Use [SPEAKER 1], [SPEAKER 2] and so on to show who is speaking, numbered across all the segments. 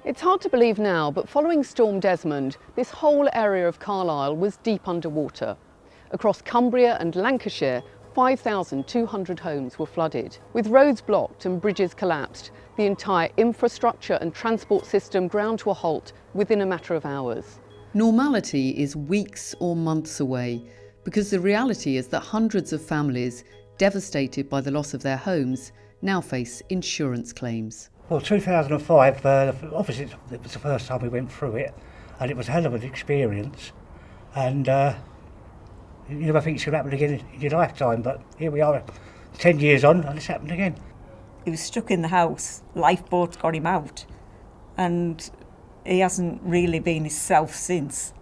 [SPEAKER 1] It's hard to believe now, but following Storm Desmond, this whole area of Carlisle was deep underwater. Across Cumbria and Lancashire, 5,200 homes were flooded. With roads blocked and bridges collapsed, the entire infrastructure and transport system ground to a halt within a matter of hours. Normality is weeks or months away, because the reality is that hundreds of families devastated by the loss of their homes now face insurance claims.
[SPEAKER 2] Well, 2005, obviously it was the first time we went through it, and it was a hell of an experience. And you never think it's going to happen again in your lifetime, but here we are, 10 years on, and it's happened again.
[SPEAKER 3] He was stuck in the house, lifeboats got him out, and he hasn't really been himself since.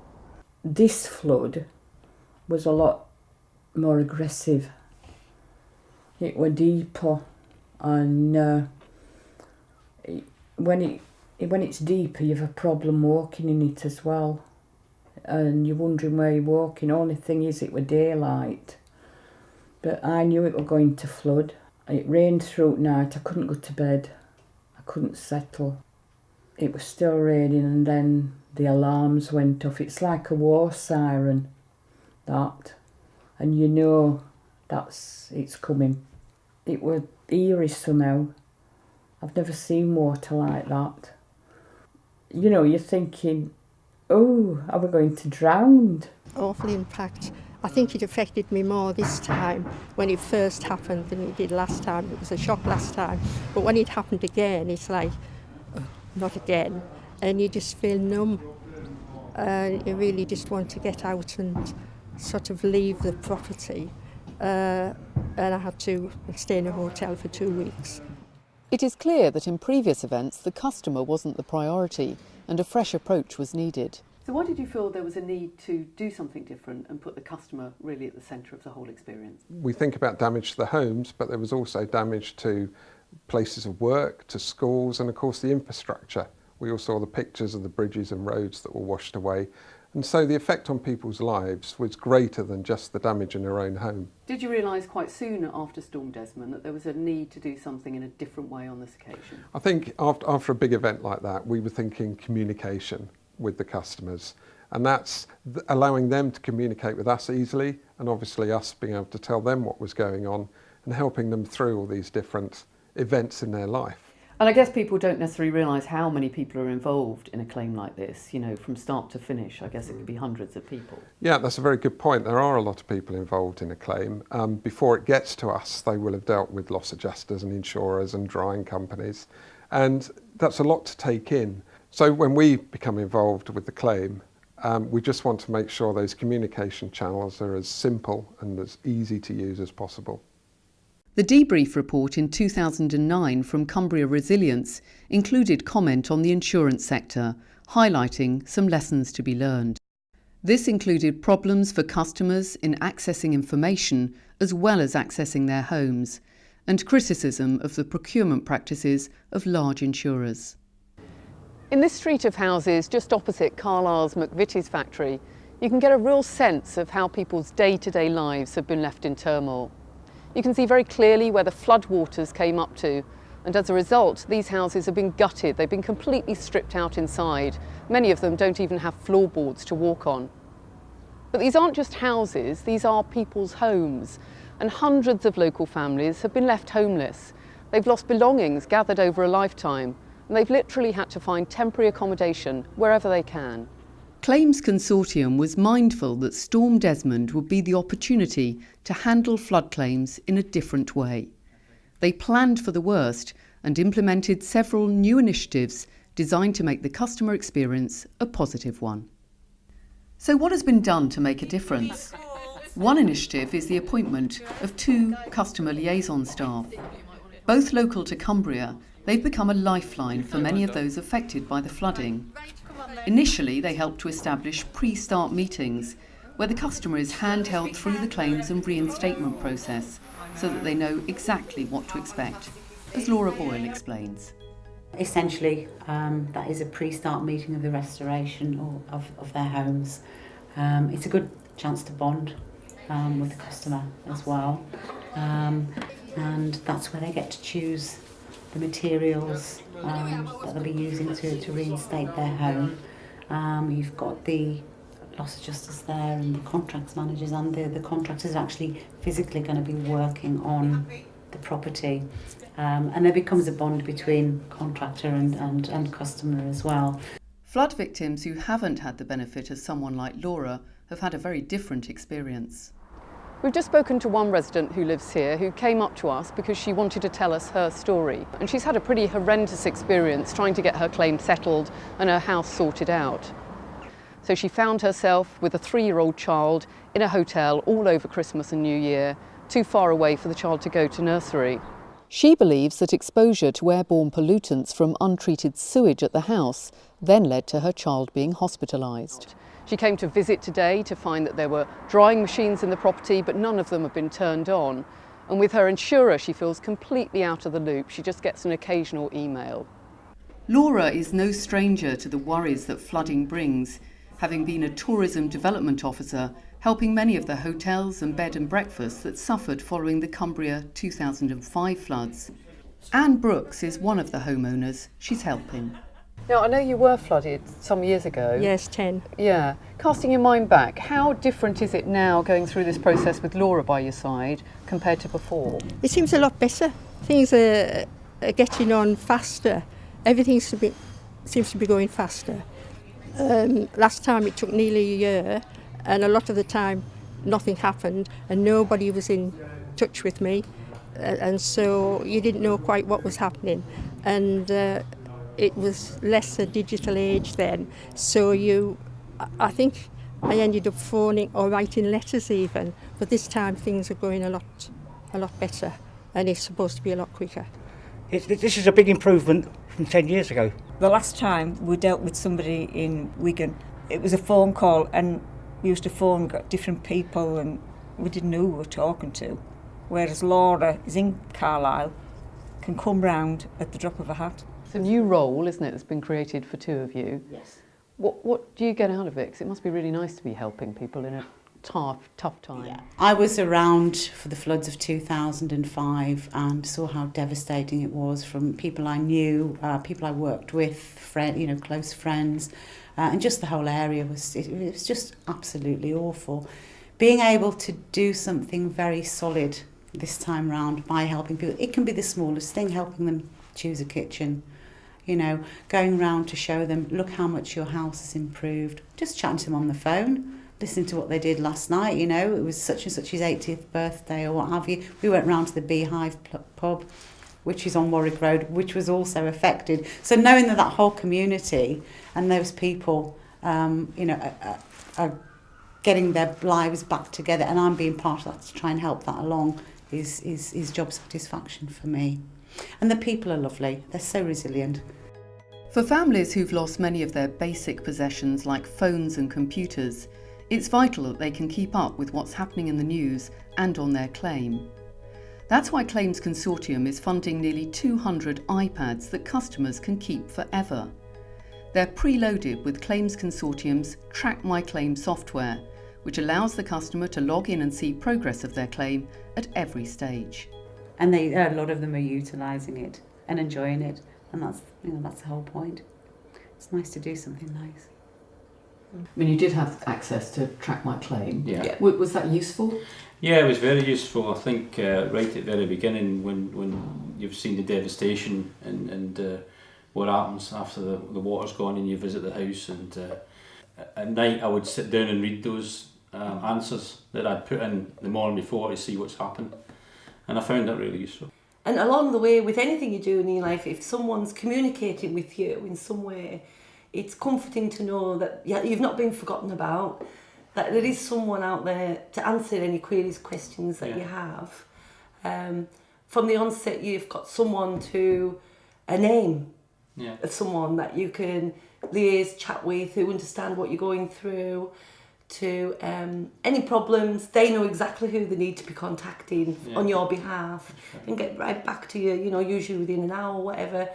[SPEAKER 4] This flood was a lot more aggressive. It were deeper, and when it's deeper, you've a problem walking in it as well, and you're wondering where you're walking. Only thing is, it were daylight, but I knew it were going to flood. It rained through night. I couldn't go to bed. I couldn't settle. It was still raining, and then the alarms went off. It's like a war siren, that, and you know it's coming. It was eerie somehow. I've never seen water like that. You know, you're thinking, oh, are we going to drown?
[SPEAKER 5] Awful impact. I think it affected me more this time when it first happened than it did last time. It was a shock last time. But when it happened again, it's like, oh, not again. And you just feel numb. You really just want to get out and sort of leave the property. And I had to stay in a hotel for 2 weeks.
[SPEAKER 1] It is clear that in previous events the customer wasn't the priority and a fresh approach was needed. So why did you feel there was a need to do something different and put the customer really at the centre of the whole experience?
[SPEAKER 6] We think about damage to the homes, but there was also damage to places of work, to schools, and of course the infrastructure. We all saw the pictures of the bridges and roads that were washed away. And so the effect on people's lives was greater than just the damage in their own home.
[SPEAKER 1] Did you realise quite soon after Storm Desmond that there was a need to do something in a different way on this occasion?
[SPEAKER 6] I think after a big event like that, we were thinking communication with the customers. And that's allowing them to communicate with us easily, and obviously us being able to tell them what was going on and helping them through all these different events in their life.
[SPEAKER 1] And I guess people don't necessarily realise how many people are involved in a claim like this, you know, from start to finish. I guess it could be hundreds of people. Yeah,
[SPEAKER 6] that's a very good point. There are a lot of people involved in a claim. Before it gets to us, they will have dealt with loss adjusters and insurers and drying companies. And that's a lot to take in. So when we become involved with the claim, we just want to make sure those communication channels are as simple and as easy to use as possible.
[SPEAKER 1] The debrief report in 2009 from Cumbria Resilience included comment on the insurance sector, highlighting some lessons to be learned. This included problems for customers in accessing information as well as accessing their homes, and criticism of the procurement practices of large insurers. In this street of houses just opposite Carlisle's McVitie's factory, you can get a real sense of how people's day-to-day lives have been left in turmoil. You can see very clearly where the floodwaters came up to, and as a result, these houses have been gutted. They've been completely stripped out inside. Many of them don't even have floorboards to walk on. But these aren't just houses, these are people's homes, and hundreds of local families have been left homeless. They've lost belongings gathered over a lifetime, and they've literally had to find temporary accommodation wherever they can. Claims Consortium was mindful that Storm Desmond would be the opportunity to handle flood claims in a different way. They planned for the worst and implemented several new initiatives designed to make the customer experience a positive one. So what has been done to make a difference? One initiative is the appointment of 2 customer liaison staff. Both local to Cumbria, they've become a lifeline for many of those affected by the flooding. Initially, they help to establish pre-start meetings where the customer is handheld through the claims and reinstatement process so that they know exactly what to expect, as Laura Boyle explains.
[SPEAKER 7] Essentially, that is a pre-start meeting of the restoration of their homes. It's a good chance to bond with the customer as well, and that's where they get to choose the materials that they'll be using to reinstate their home. You've got the loss adjusters there and the contracts managers, and the contractors are actually physically going to be working on the property. And there becomes a bond between contractor and customer as well.
[SPEAKER 1] Flood victims who haven't had the benefit of someone like Laura have had a very different experience. We've just spoken to one resident who lives here who came up to us because she wanted to tell us her story. And she's had a pretty horrendous experience trying to get her claim settled and her house sorted out. So she found herself with a 3-year-old child in a hotel all over Christmas and New Year, too far away for the child to go to nursery. She believes that exposure to airborne pollutants from untreated sewage at the house then led to her child being hospitalised. She came to visit today to find that there were drying machines in the property, but none of them have been turned on. And with her insurer, she feels completely out of the loop. She just gets an occasional email. Laura is no stranger to the worries that flooding brings, having been a tourism development officer, helping many of the hotels and bed and breakfasts that suffered following the Cumbria 2005 floods. Anne Brooks is one of the homeowners she's helping. Now, I know you were flooded some years ago.
[SPEAKER 5] Yes, 10.
[SPEAKER 1] Yeah. Casting your mind back, how different is it now going through this process with Laura by your side compared to before?
[SPEAKER 5] It seems a lot better. Things are getting on faster. Everything seems to be going faster. Last time it took nearly a year, and a lot of the time nothing happened and nobody was in touch with me, and so you didn't know quite what was happening. And it was less a digital age then, so I think I ended up phoning or writing letters even, but this time things are going a lot better, and it's supposed to be a lot quicker.
[SPEAKER 2] This is a big improvement from 10 years ago.
[SPEAKER 3] The last time we dealt with somebody in Wigan, it was a phone call, and we used to phone, got different people, and we didn't know who we were talking to. Whereas Laura is in Carlisle, can come round at the drop of a hat.
[SPEAKER 1] It's a new role, isn't it, that's been created for two of you.
[SPEAKER 7] Yes.
[SPEAKER 1] What do you get out of it? Because it must be really nice to be helping people in a tough time.
[SPEAKER 7] Yeah. I was around for the floods of 2005 and saw how devastating it was from people I knew, people I worked with, close friends, and just the whole area it was just absolutely awful. Being able to do something very solid this time round by helping people, it can be the smallest thing, helping them choose a kitchen, going around to show them, look how much your house has improved, just chatting to them on the phone, listening to what they did last night, it was such and such his 80th birthday or what have you. We went round to the Beehive pub, which is on Warwick Road, which was also affected. So knowing that whole community and those people, are getting their lives back together, and I'm being part of that to try and help that along is job satisfaction for me. And the people are lovely, they're so resilient.
[SPEAKER 1] For families who've lost many of their basic possessions like phones and computers, it's vital that they can keep up with what's happening in the news and on their claim. That's why Claims Consortium is funding nearly 200 iPads that customers can keep forever. They're preloaded with Claims Consortium's TrackMyClaim software, which allows the customer to log in and see progress of their claim at every stage.
[SPEAKER 7] And a lot of them are utilising it and enjoying it, and that's the whole point. It's nice to do something nice.
[SPEAKER 1] I mean, you did have access to TrackMyClaim.
[SPEAKER 8] Yeah.
[SPEAKER 1] Was that useful?
[SPEAKER 8] Yeah, it was very useful. I think right at the very beginning, when you've seen the devastation and what happens after the water's gone and you visit the house, and at night I would sit down and read those answers that I'd put in the morning before to see what's happened, and I found that really useful.
[SPEAKER 9] And along the way, with anything you do in your life, if someone's communicating with you in some way, it's comforting to know that you've not been forgotten about, that there is someone out there to answer any queries, questions that you have. From the onset, you've got someone a name of someone that you can liaise, chat with, who understand what you're going through. To any problems, they know exactly who they need to be contacting on your behalf and get right back to you, usually within an hour or whatever,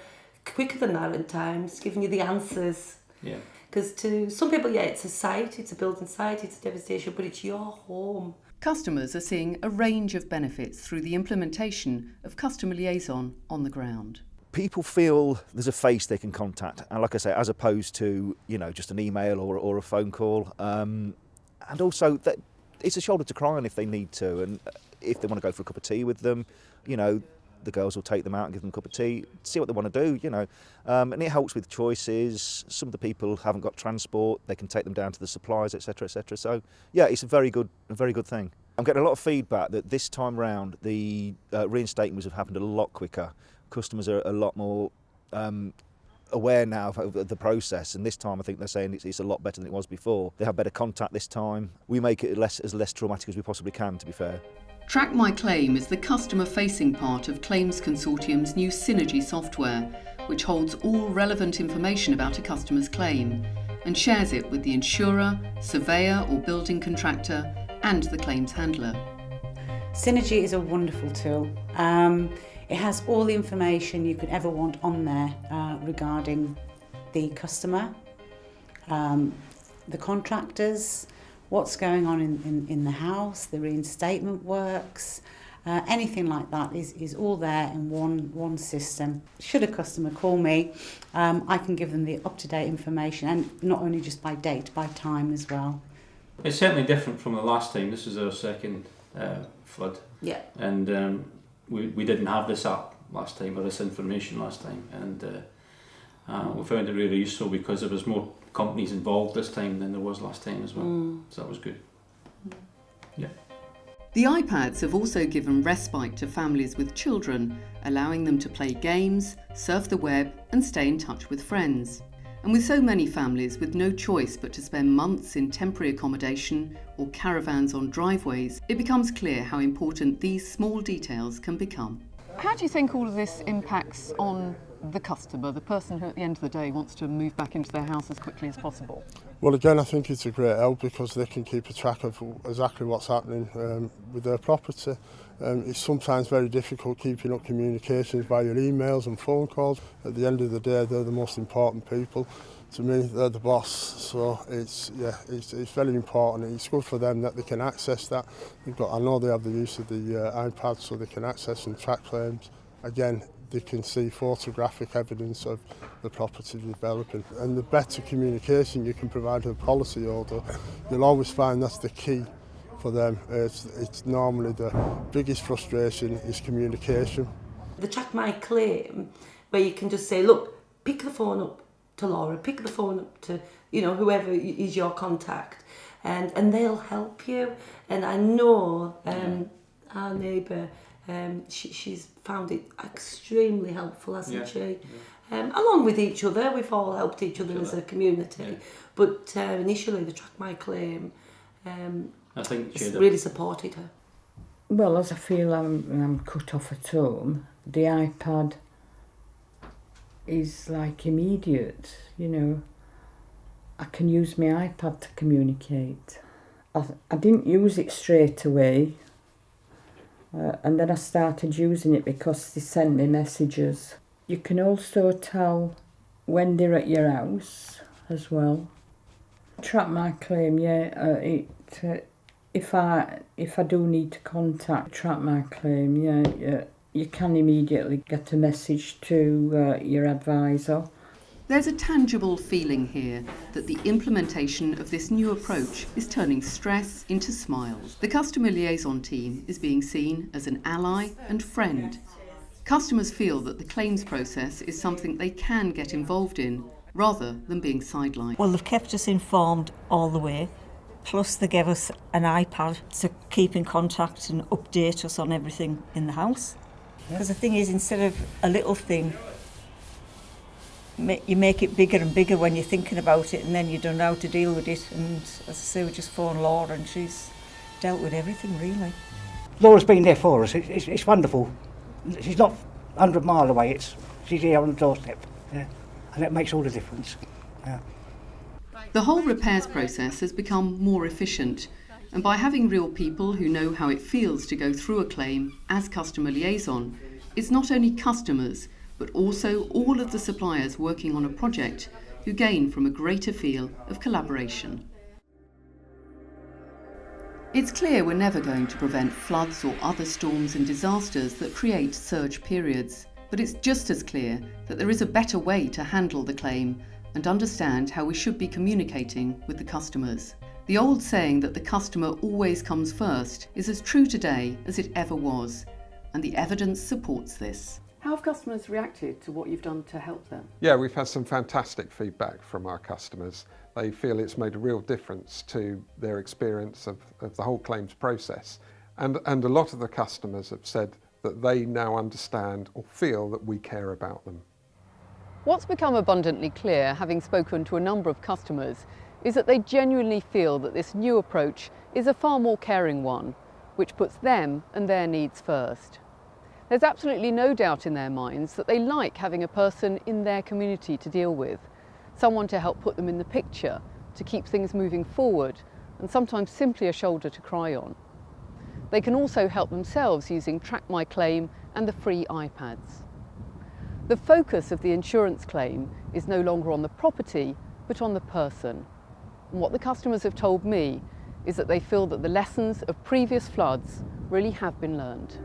[SPEAKER 9] quicker than that at times, giving you the answers.
[SPEAKER 8] Yeah.
[SPEAKER 9] Because to some people, it's a site, it's a building site, it's a devastation, but it's your home.
[SPEAKER 1] Customers are seeing a range of benefits through the implementation of customer liaison on the ground.
[SPEAKER 10] people feel there's a face they can contact, and like I say, as opposed to just an email or a phone call, and also that it's a shoulder to cry on if they need to, and if they want to go for a cup of tea with them, the girls will take them out and give them a cup of tea, see what they want to do, and it helps with choices. Some of the people haven't got transport, they can take them down to the suppliers, etc, etc. So yeah, it's a very good thing. I'm getting a lot of feedback that this time round the reinstatements have happened a lot quicker. Customers are a lot more aware now of the process, and this time I think they're saying it's a lot better than it was before. They have better contact this time. We make it as less traumatic as we possibly can, to be fair.
[SPEAKER 1] TrackMyClaim is the customer-facing part of Claims Consortium's new Synergy software, which holds all relevant information about a customer's claim and shares it with the insurer, surveyor or building contractor and the claims handler.
[SPEAKER 7] Synergy is a wonderful tool. It has all the information you could ever want on there regarding the customer, the contractors, what's going on in the house, the reinstatement works, anything like that is all there in one system. Should a customer call me, I can give them the up-to-date information, and not only just by date, by time as well.
[SPEAKER 8] It's certainly different from the last time. This is our second flood.
[SPEAKER 9] Yeah.
[SPEAKER 8] And we didn't have this app last time, or this information last time, and we found it really useful because there was more companies involved this time than there was last time as well. So that was good. Yeah.
[SPEAKER 1] The iPads have also given respite to families with children, allowing them to play games, surf the web and stay in touch with friends. And with so many families with no choice but to spend months in temporary accommodation or caravans on driveways, it becomes clear how important these small details can become.
[SPEAKER 11] How do you think all of this impacts on the customer, the person who at the end of the day wants to move back into their house as quickly as possible?
[SPEAKER 12] Well, again, I think it's a great help because they can keep a track of exactly what's happening with their property. It's sometimes very difficult keeping up communications via emails and phone calls. At the end of the day, they're the most important people. To me, they're the boss, so it's very important. It's good for them that they can access that. I know they have the use of the iPad, so they can access and track claims. Again, they can see photographic evidence of the property developing. And the better communication you can provide to the policyholder, you'll always find that's the key for them. It's normally the biggest frustration is communication.
[SPEAKER 9] The TrackMyClaim, where you can just say, look, pick the phone up to Laura, pick the phone up to whoever is your contact, and they'll help you. And I know our neighbour, she's found it extremely helpful, hasn't she? Yeah. Along with each other, we've all helped each other as a community. Yeah. But initially, the TrackMyClaim,
[SPEAKER 8] I think
[SPEAKER 9] it's really supported her.
[SPEAKER 4] Well, as I feel I'm cut off at home, the iPad is like immediate, I can use my iPad to communicate. I didn't use it straight away, and then I started using it because they sent me messages. You can also tell when they're at your house as well. TrackMyClaim, if I do need to contact TrackMyClaim, you can immediately get a message to your advisor.
[SPEAKER 1] There's a tangible feeling here that the implementation of this new approach is turning stress into smiles. The customer liaison team is being seen as an ally and friend. Customers feel that the claims process is something they can get involved in, rather than being sidelined.
[SPEAKER 3] Well, they've kept us informed all the way. Plus they gave us an iPad to keep in contact and update us on everything in the house. Because the thing is, instead of a little thing, you make it bigger and bigger when you're thinking about it, and then you don't know how to deal with it. And as I say, we just phoned Laura and she's dealt with everything, really.
[SPEAKER 2] Laura's been there for us. It's wonderful. She's not 100 miles away. She's here on the doorstep. Yeah. And that makes all the difference. Yeah.
[SPEAKER 1] The whole repairs process has become more efficient, and by having real people who know how it feels to go through a claim as customer liaison, it's not only customers but also all of the suppliers working on a project who gain from a greater feel of collaboration. It's clear we're never going to prevent floods or other storms and disasters that create surge periods. But it's just as clear that there is a better way to handle the claim and understand how we should be communicating with the customers. The old saying that the customer always comes first is as true today as it ever was, and the evidence supports this.
[SPEAKER 11] How have customers reacted to what you've done to help them?
[SPEAKER 6] Yeah, we've had some fantastic feedback from our customers. They feel it's made a real difference to their experience of the whole claims process. And a lot of the customers have said that they now understand or feel that we care about them.
[SPEAKER 11] What's become abundantly clear, having spoken to a number of customers, is that they genuinely feel that this new approach is a far more caring one, which puts them and their needs first. There's absolutely no doubt in their minds that they like having a person in their community to deal with, someone to help put them in the picture, to keep things moving forward, and sometimes simply a shoulder to cry on. They can also help themselves using TrackMyClaim and the free iPads. The focus of the insurance claim is no longer on the property, but on the person. And what the customers have told me is that they feel that the lessons of previous floods really have been learned.